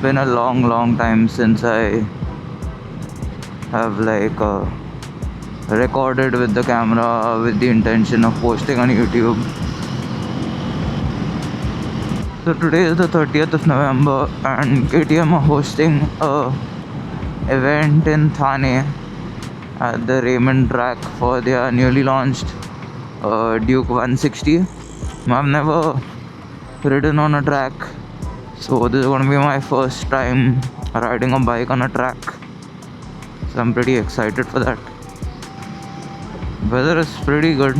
been a long time since I have recorded with the camera with the intention of posting on YouTube. So today is the 30th of November and KTM are hosting a event in Thane at the Raymond track for their newly launched Duke 160. I've never ridden on a track, so this is going to be my first time riding a bike on a track. So I'm pretty excited for that. Weather is pretty good.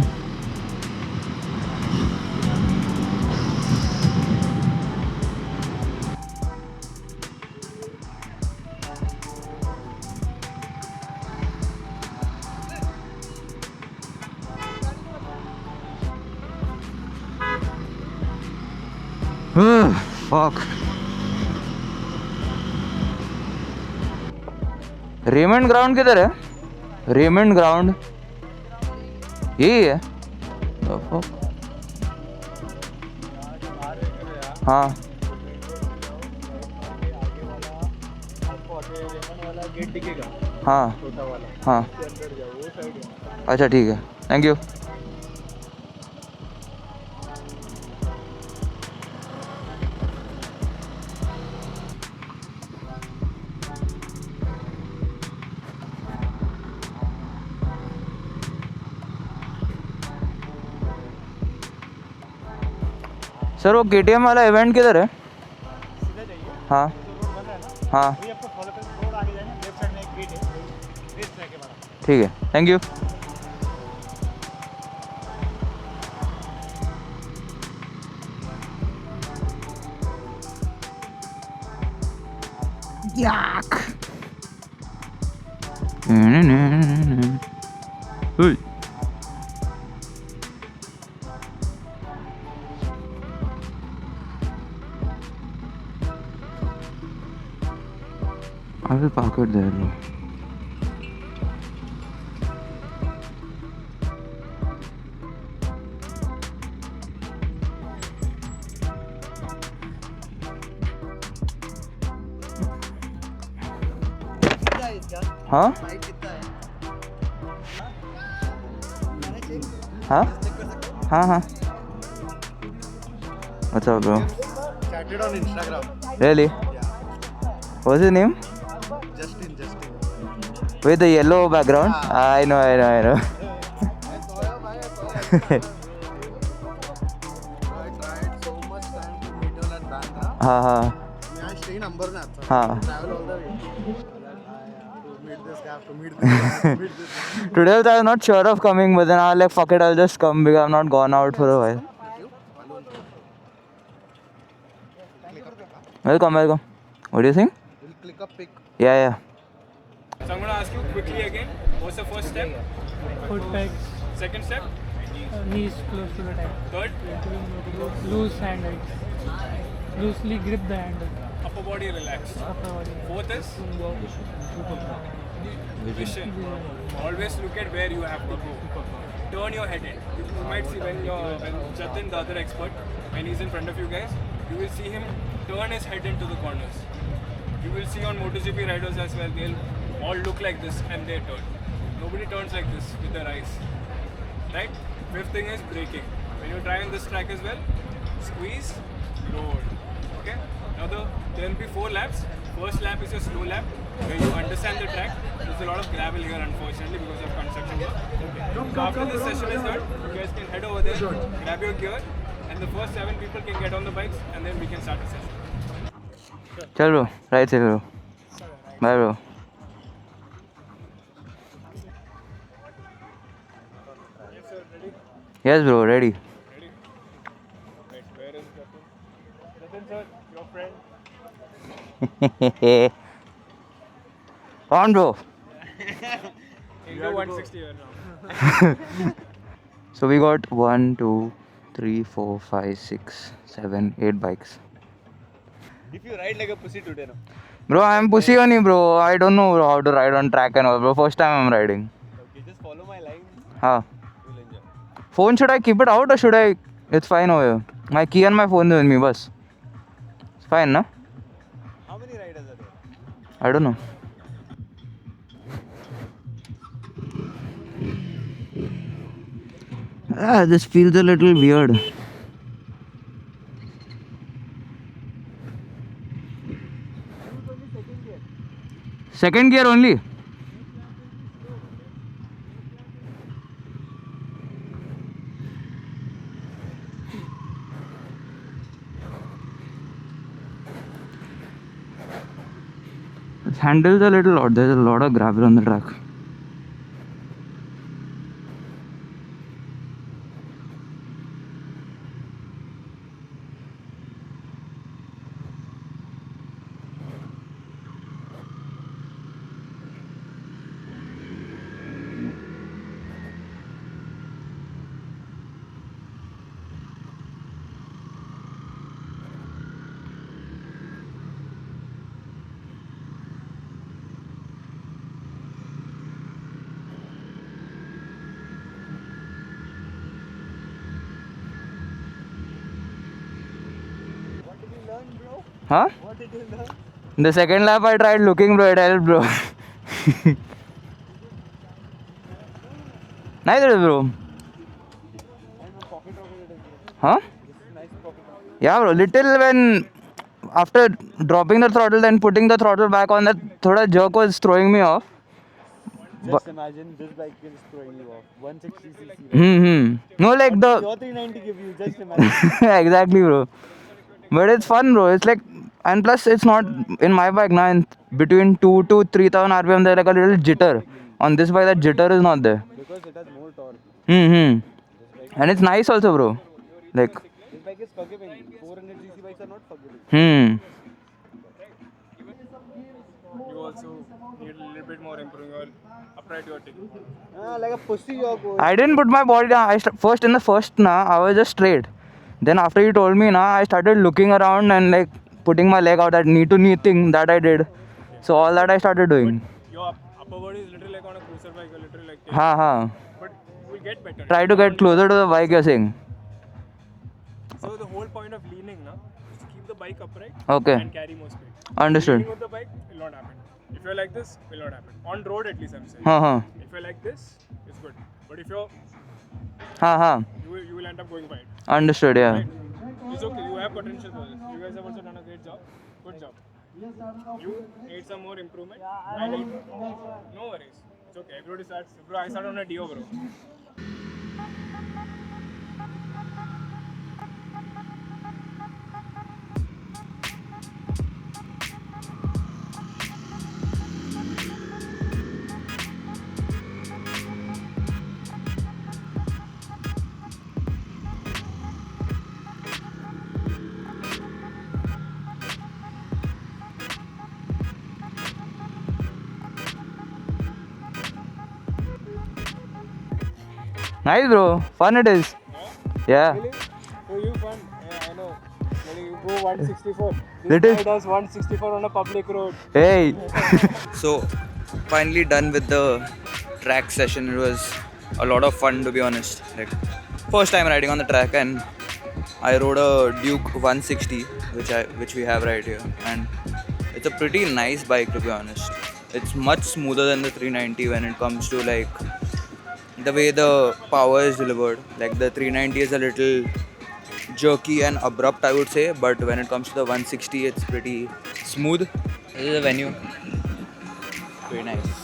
Fuck. Raymond ground किधर है? Raymond ground यही है? हाँ हाँ हाँ अच्छा ठीक है, थैंक यू. सर वो KTM वाला इवेंट किधर है? हाँ हाँ ठीक है, thank you. Yuck. Hey. I will park it there. हाँ हाँ हाँ हाँ What's up, bro? Chatted on Instagram. Really? Yeah. What's his name? Justin. With the yellow background? I know. I saw him. I tried so much time to meet him at Bandra. हाँ I stay in Ambernath. हाँ. Travel all the way. I have to meet this guy. Today I was not sure of coming, but then I was like, fuck it, I'll just come because I've not gone out for a while. Welcome. What do you think? We'll click a pic. Yeah. So I'm going to ask you quickly again, what's the first step? Foot pegs, Second step? knees close to the tag. Third? Loose hand height. Loosely grip the handle. Upper body relaxed. Upper body. Fourth is vision. Always look at where you have to go. Turn your head in. You might see when Jatin, the other expert, when he's in front of you guys, you will see him turn his head into the corners. You will see on MotoGP riders as well, they'll all look like this and they turn. Nobody turns like this with their eyes. Right? Fifth thing is braking. When you try on this track as well, squeeze, load. Okay? Now there'll be 4 laps. First lap is a slow lap where you understand the track. There's a lot of gravel here unfortunately because of construction work. So after this session is done, you guys can head over there, grab your gear, and the first 7 people can get on the bikes and then we can start the session. Chal bro, right side bro. Bye bro. Yes bro, ready. Ready? Wait, where is Jatin? Jatin sir, your friend. On bro. Into 160 here now. So we got 1, 2, 3, 4, 5, 6, 7, 8 bikes. If you ride like a pussy today, no? Bro, I'm pussy on you, bro. I don't know how to ride on track and all, bro. First time I'm riding. Okay, just follow my line. Huh. You'll enjoy. Phone, should I keep it out or should I? It's fine over here. My key and my phone is with me, bus. It's fine, na? How many I don't know. This feels a little weird. Second gear only. This handle's a little odd. There's a lot of gravel on the track. What did you learn, bro? Huh? What did you learn? The second lap I tried looking, bro. It helped, bro. Nice, bro. And my pocket rocket it is, bro. Huh? This is nice pocket rocket. Yeah, bro. Little when after dropping the throttle, then putting the throttle back on, that thoda jerk was throwing me off. Just imagine this bike is throwing you off. 160cc. No, like the Your 390 give you, just imagine. exactly, bro. But it's fun, bro. It's like, and plus it's not in my bike now. In between 2 to 3,000 RPM, there's like a little jitter. On this bike, that jitter is not there. Because it has more torque. And it's nice also, bro. Like, This bike is forgiving. 400cc bikes are not forgiving. You also need a little bit more improving your upright your taking. Like a pussy you're going. I didn't put my body down. First, in the first, I was just straight. Then after you told me, I started looking around and like putting my leg out, that knee to knee thing that I did. So all that I started doing. Your upper body is literally like on a cruiser bike, you're literally like taking, Ha. but you will get better. Try to get closer to the bike, you're saying. So the whole point of leaning now is to keep the bike upright Okay. and carry more speed. Understood. Leaning with the bike will not happen. If you're like this, will not happen. On road at least I'm saying. If you're like this, it's good. But if you're, you will end up going wide. Understood, yeah. Right? It's okay. You have potential for this. You guys have also done a great job. Good job. You need some more improvement. I need. No worries. It's okay. Everybody starts. Bro, I started on a Dio, bro. Nice, bro. Fun it is. Yeah. Really? For you, fun. Yeah, I know. When you go 164. This Little- guy does 164 on a public road. Hey. So, finally done with the track session. It was a lot of fun, to be honest. Like, first time riding on the track, and I rode a Duke 160, which we have right here, and it's a pretty nice bike, to be honest. It's much smoother than the 390 when it comes to like the way the power is delivered. Like the 390 is a little jerky and abrupt, I would say, but when it comes to the 160, it's pretty smooth. This is a venue. Very nice.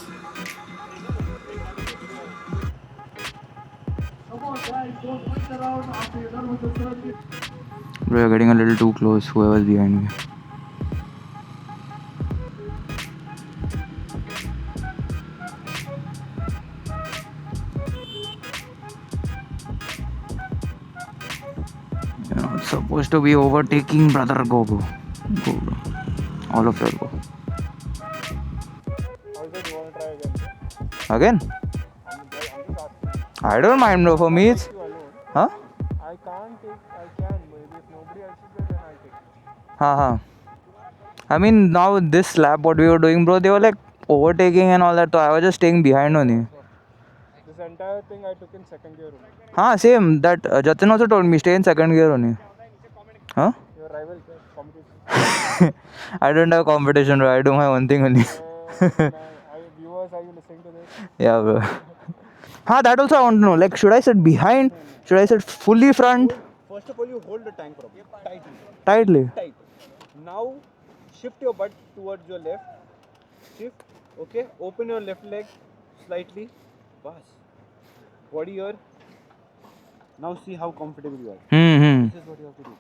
Bro, you're getting a little too close, whoever's behind me. You're not supposed to be overtaking, brother. Go, bro. Go, bro. All of you go. Also, do you want to try again? Again? I'm just asking. I don't mind, bro. For me, it's. You alone. Huh? I can't take. I can. Maybe if nobody else is there, then I'll take. Haha. I mean, now this lap, what we were doing, bro, they were like overtaking and all that. So I was just staying behind only. This entire thing I took in second gear only. Same. That Jatin also told me stay in second gear only. Huh? Your rival competition. I don't have competition, bro. I do my own thing only. Viewers, are you listening to this? Yeah, bro. That also I want to know. Like, should I sit behind? Should I sit fully front? First of all, you hold the tank properly, tightly. Tightly. Tight. Now, shift your butt towards your left. Shift. Okay. Open your left leg slightly. Bas. Body here. Now see how comfortable you are. Hmm. This is what you have to do.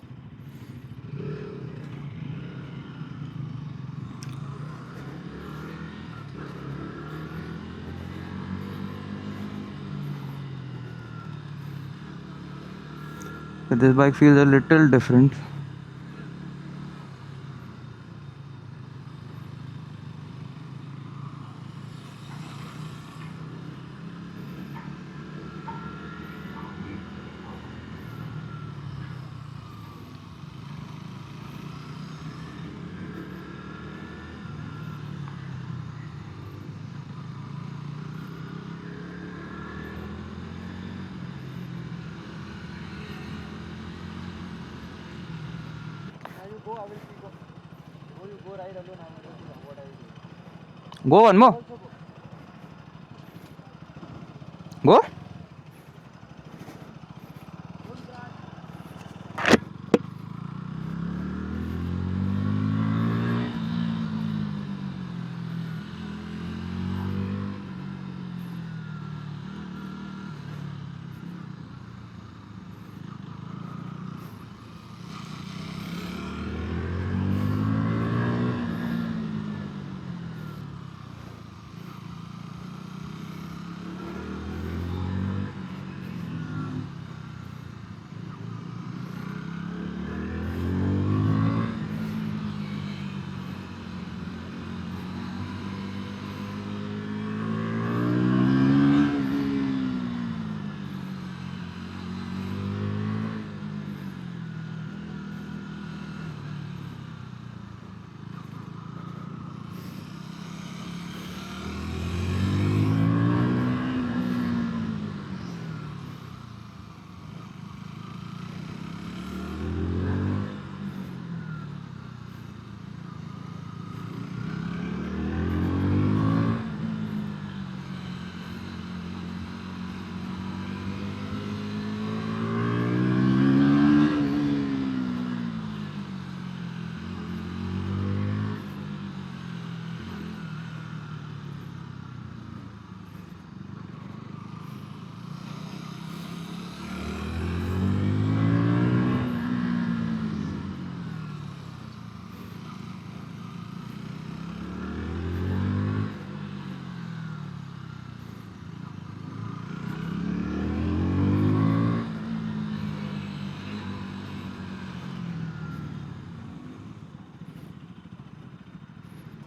This bike feels a little different. Now you go, I will see go. Go, you go ride alone, I will see what I will do. Go one more. Also go. Go.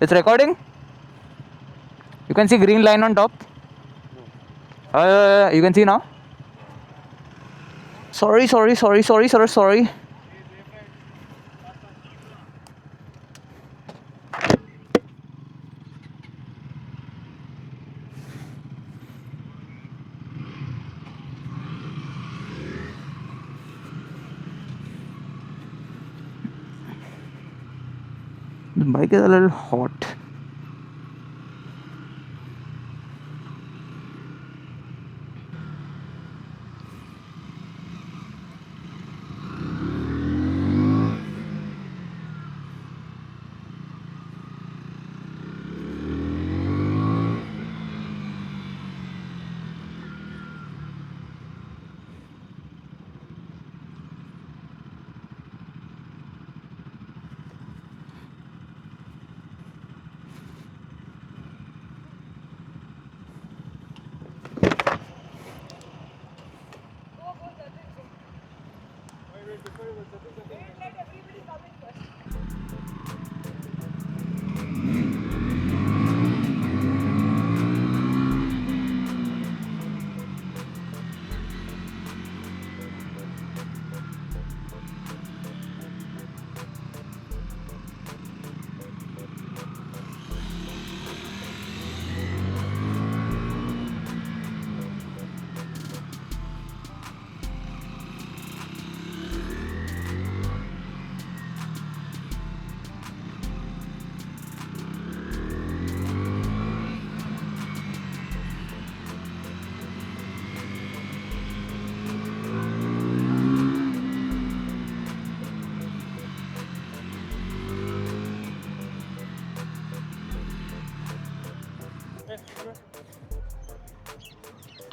It's recording. You can see green line on top. You can see now. Sorry, sorry. The bike is a little hot.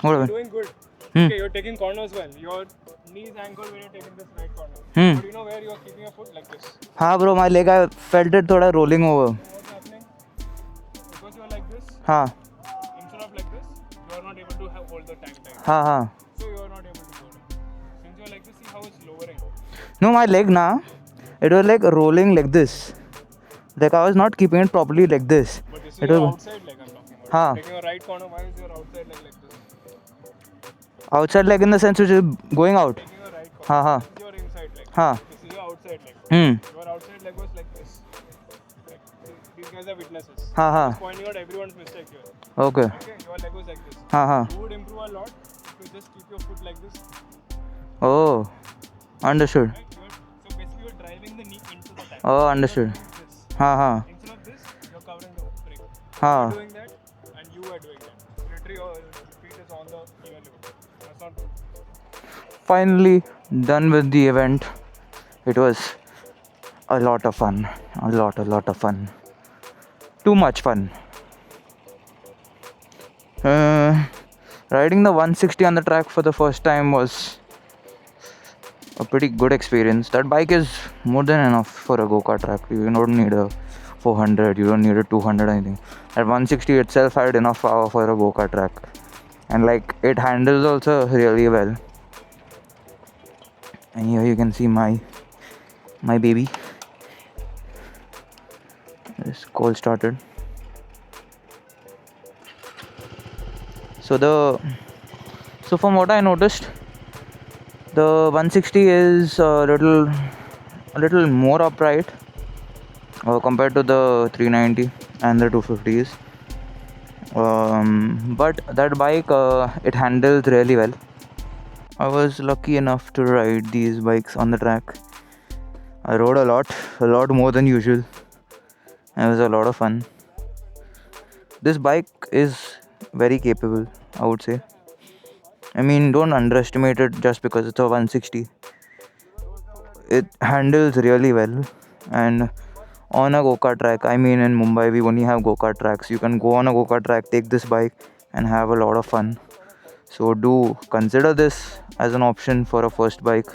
What happened? Doing good. Hmm. Okay, you're taking corners well. Your knees angled when you're taking this right corner. Hmm. But you know where you're keeping your foot like this. हाँ bro, my leg, I felt it थोड़ा rolling over. You know what's happening? Because you're like this, हाँ instead of like this, you're not able to hold the tank tight. हाँ हाँ. So you're not able to go down. Since you're like this, see how it's lowering. No, my leg na, it was like rolling like this. Like I was not keeping it properly like this. But this is It your was outside leg I'm talking about. Haan. Taking your right corner, why is your outside leg like this? outside leg in the sense which is going out. Taking your right corner. हाँ हाँ This is your inside leg. हाँ. This is your outside leg. Hmm. Your outside leg was like this. Like, these guys are witnesses. हाँ हाँ. Just pointing out everyone's mistake here. Okay. Okay, your leg was like this. हाँ हाँ. You would improve a lot if you just keep your foot like this. Oh, understood. Right? So basically, you're driving the knee into the tank. Oh, understood. You're doing this. हाँ हाँ Instead of this, you're covering the brake. हाँ. You're doing that, and you are doing that. Literally, your feet is on the even level. That's not good. Finally done with the event. It was a lot of fun. A lot of fun. Too much fun. Riding the 160 on the track for the first time was a pretty good experience. That bike is more than enough for a go-kart track. You don't need a 400, you don't need a 200 anything. That 160 itself had enough power for a go-kart track. And like it handles also really well. And here you can see my baby. It's cold started. So from what I noticed, the 160 is a little more upright compared to the 390 and the 250s. But that bike, it handles really well. I was lucky enough to ride these bikes on the track. I rode a lot more than usual. It was a lot of fun. This bike is very capable, I would say. I mean, don't underestimate it just because it's a 160. It handles really well. And on a go-kart track, I mean in Mumbai we only have go-kart tracks. You can go on a go-kart track, take this bike and have a lot of fun. So do consider this as an option for a first bike.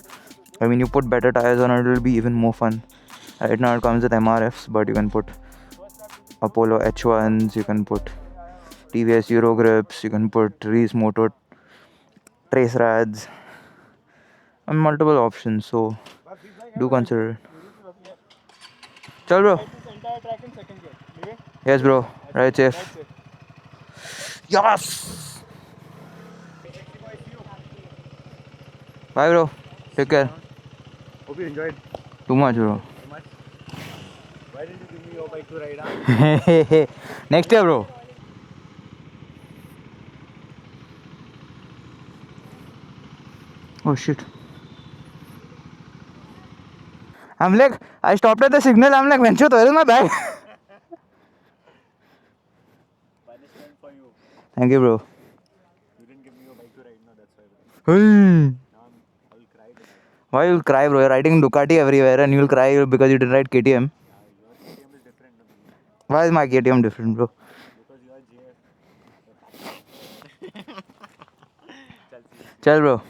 I mean, you put better tires on it, it'll be even more fun. Right now it comes with MRFs, but you can put Apollo H1s, you can put TVS Euro grips, you can put Reese Moto Trace Rads, and multiple options. So do consider it. Chal bro. This entire track in second gear. Okay? Yes bro. Right safe. That's it. Yes. Bye bro. Take care. Hope you enjoyed. Too much bro. So much. Why didn't you give me your bike to ride on? Next year bro. Oh shit. I'm like, I stopped at the signal. I'm like, Venture, where is my bag? Punishment for you. Thank you, bro. You didn't give me your bike to ride, no, that's why. Hey. Now I will cry tonight. Why you'll cry, bro? You're riding Ducati everywhere and you'll cry because you didn't ride KTM. Your KTM is different than me. Why is my KTM different, bro? Because you are JF. Chal, bro.